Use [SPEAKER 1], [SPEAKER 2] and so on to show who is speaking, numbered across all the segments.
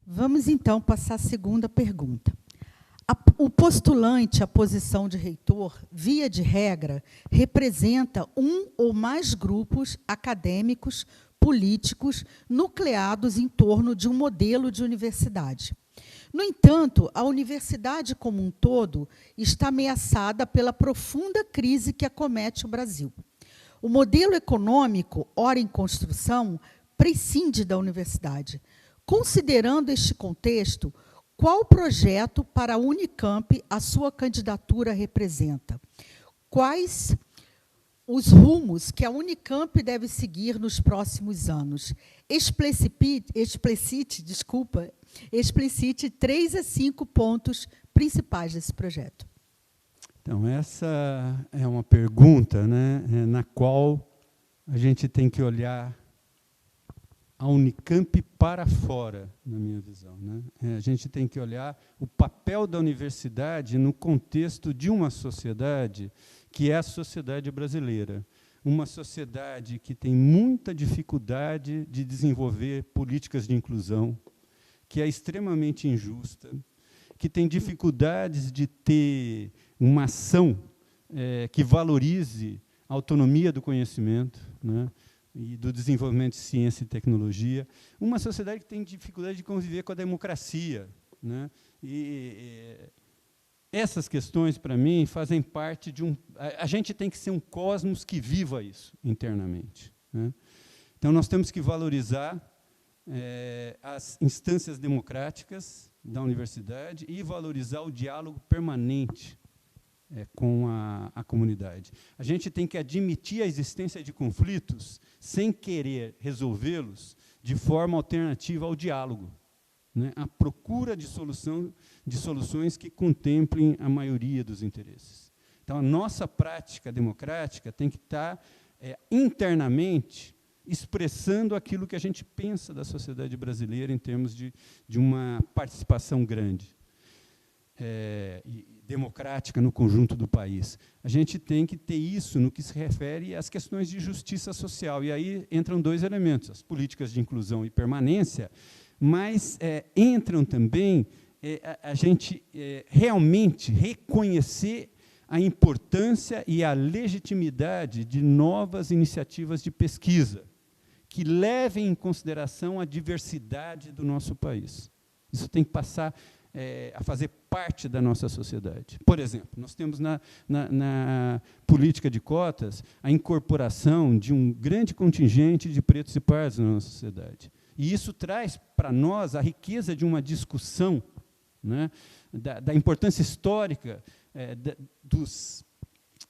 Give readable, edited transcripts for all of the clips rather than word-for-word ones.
[SPEAKER 1] Vamos, então, passar à segunda pergunta. O postulante à posição de reitor, via de regra, representa um ou mais grupos acadêmicos, políticos, nucleados em torno de um modelo de universidade. No entanto, a universidade como um todo está ameaçada pela profunda crise que acomete o Brasil. O modelo econômico, ora em construção, prescinde da universidade. Considerando este contexto, qual projeto para a Unicamp a sua candidatura representa? Quais os rumos que a Unicamp deve seguir nos próximos anos? Explicite 3 a 5 pontos principais desse projeto.
[SPEAKER 2] Então, essa é uma pergunta, né, na qual a gente tem que olhar a Unicamp para fora, na minha visão, né? A gente tem que olhar o papel da universidade no contexto de uma sociedade que é a sociedade brasileira. Uma sociedade que tem muita dificuldade de desenvolver políticas de inclusão, que é extremamente injusta, que tem dificuldades de ter uma ação que valorize a autonomia do conhecimento, né, e do desenvolvimento de ciência e tecnologia, uma sociedade que tem dificuldade de conviver com a democracia, né, e essas questões, para mim, fazem parte de um... A gente tem que ser um cosmos que viva isso internamente, né? Então, nós temos que valorizar as instâncias democráticas da universidade e valorizar o diálogo permanente com a comunidade. A gente tem que admitir a existência de conflitos sem querer resolvê-los de forma alternativa ao diálogo, né? A procura de soluções que contemplem a maioria dos interesses. Então, a nossa prática democrática tem que estar internamente expressando aquilo que a gente pensa da sociedade brasileira em termos de uma participação grande e democrática no conjunto do país. A gente tem que ter isso no que se refere às questões de justiça social. E aí entram 2 elementos, as políticas de inclusão e permanência, mas entram também a gente realmente reconhecer a importância e a legitimidade de novas iniciativas de pesquisa que levem em consideração a diversidade do nosso país. Isso tem que passar a fazer parte da nossa sociedade. Por exemplo, nós temos na política de cotas a incorporação de um grande contingente de pretos e pardos na nossa sociedade. E isso traz para nós a riqueza de uma discussão, né, da importância histórica dos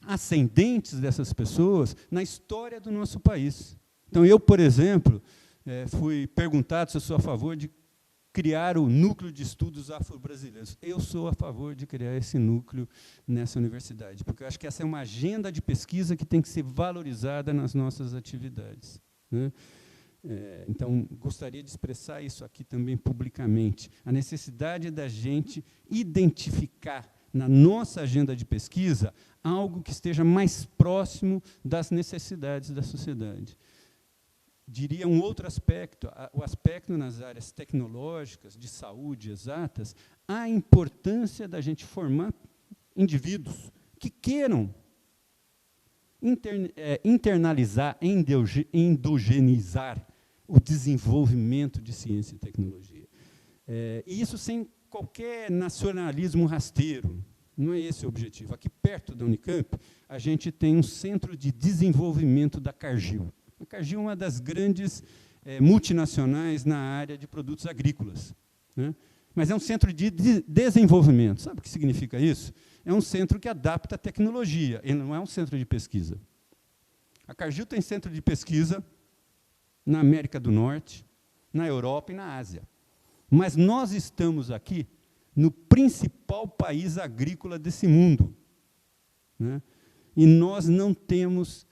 [SPEAKER 2] ascendentes dessas pessoas na história do nosso país. Então, eu, por exemplo, fui perguntado se eu sou a favor de criar o núcleo de estudos afro-brasileiros. Eu sou a favor de criar esse núcleo nessa universidade, porque eu acho que essa é uma agenda de pesquisa que tem que ser valorizada nas nossas atividades, né? Então, gostaria de expressar isso aqui também publicamente, a necessidade da gente identificar na nossa agenda de pesquisa algo que esteja mais próximo das necessidades da sociedade. Diria um outro aspecto, o aspecto nas áreas tecnológicas, de saúde, exatas, a importância da gente formar indivíduos que queiram internalizar, endogenizar o desenvolvimento de ciência e tecnologia. E isso sem qualquer nacionalismo rasteiro. Não é esse o objetivo. Aqui perto da Unicamp, a gente tem um centro de desenvolvimento da Cargill. A Cargill é uma das grandes multinacionais na área de produtos agrícolas, né? Mas é um centro de desenvolvimento. Sabe o que significa isso? É um centro que adapta a tecnologia, ele não é um centro de pesquisa. A Cargill tem centro de pesquisa na América do Norte, na Europa e na Ásia. Mas nós estamos aqui no principal país agrícola desse mundo, né? E nós não temos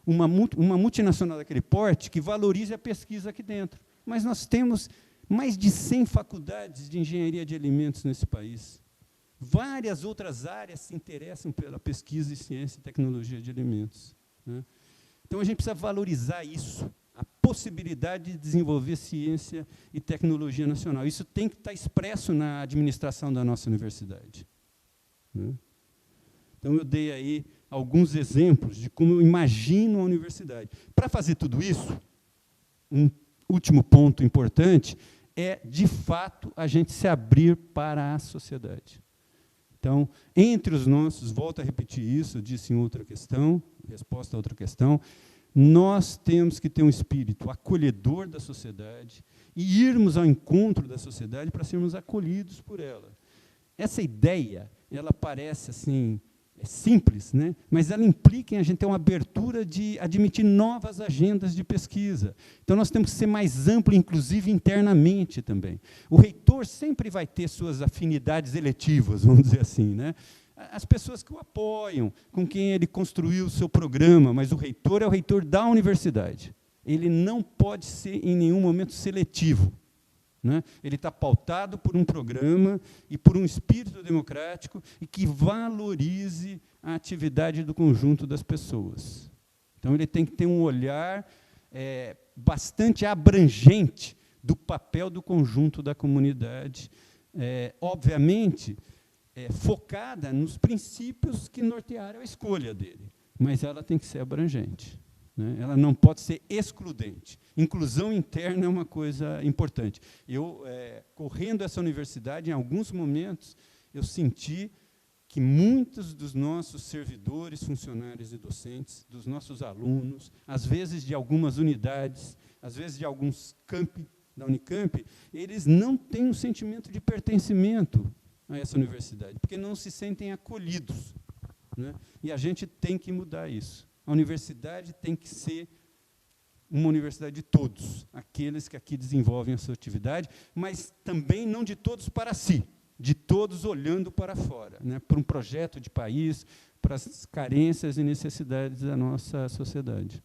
[SPEAKER 2] uma multinacional daquele porte que valorize a pesquisa aqui dentro. Mas nós temos mais de 100 faculdades de engenharia de alimentos nesse país. Várias outras áreas se interessam pela pesquisa em ciência e tecnologia de alimentos, né? Então, a gente precisa valorizar isso. a possibilidade de desenvolver ciência e tecnologia nacional. Isso tem que estar expresso na administração da nossa universidade, né? Então, eu dei aí alguns exemplos de como eu imagino a universidade. Para fazer tudo isso, um último ponto importante é, de fato, a gente se abrir para a sociedade. Então, entre os nossos, volto a repetir isso, eu disse em outra questão, resposta a outra questão, nós temos que ter um espírito acolhedor da sociedade e irmos ao encontro da sociedade para sermos acolhidos por ela. Essa ideia, ela parece assim, simples, né? Mas ela implica em a gente ter uma abertura de admitir novas agendas de pesquisa. Então, nós temos que ser mais amplo, inclusive internamente também. O reitor sempre vai ter suas afinidades eletivas, vamos dizer assim, né? As pessoas que o apoiam, com quem ele construiu o seu programa, mas o reitor é o reitor da universidade. Ele não pode ser, em nenhum momento, seletivo, né? Ele está pautado por um programa e por um espírito democrático e que valorize a atividade do conjunto das pessoas. Então, ele tem que ter um olhar bastante abrangente do papel do conjunto da comunidade, obviamente, focada nos princípios que nortearam a escolha dele, mas ela tem que ser abrangente, né? Ela não pode ser excludente. Inclusão interna é uma coisa importante. Eu, correndo essa universidade, em alguns momentos, eu senti que muitos dos nossos servidores, funcionários e docentes, dos nossos alunos, às vezes de algumas unidades, às vezes de alguns campi da Unicamp, eles não têm um sentimento de pertencimento a essa universidade, porque não se sentem acolhidos, né? E a gente tem que mudar isso. A universidade tem que ser uma universidade de todos, aqueles que aqui desenvolvem a sua atividade, mas também não de todos para si, de todos olhando para fora, né? Para um projeto de país, para as carências e necessidades da nossa sociedade.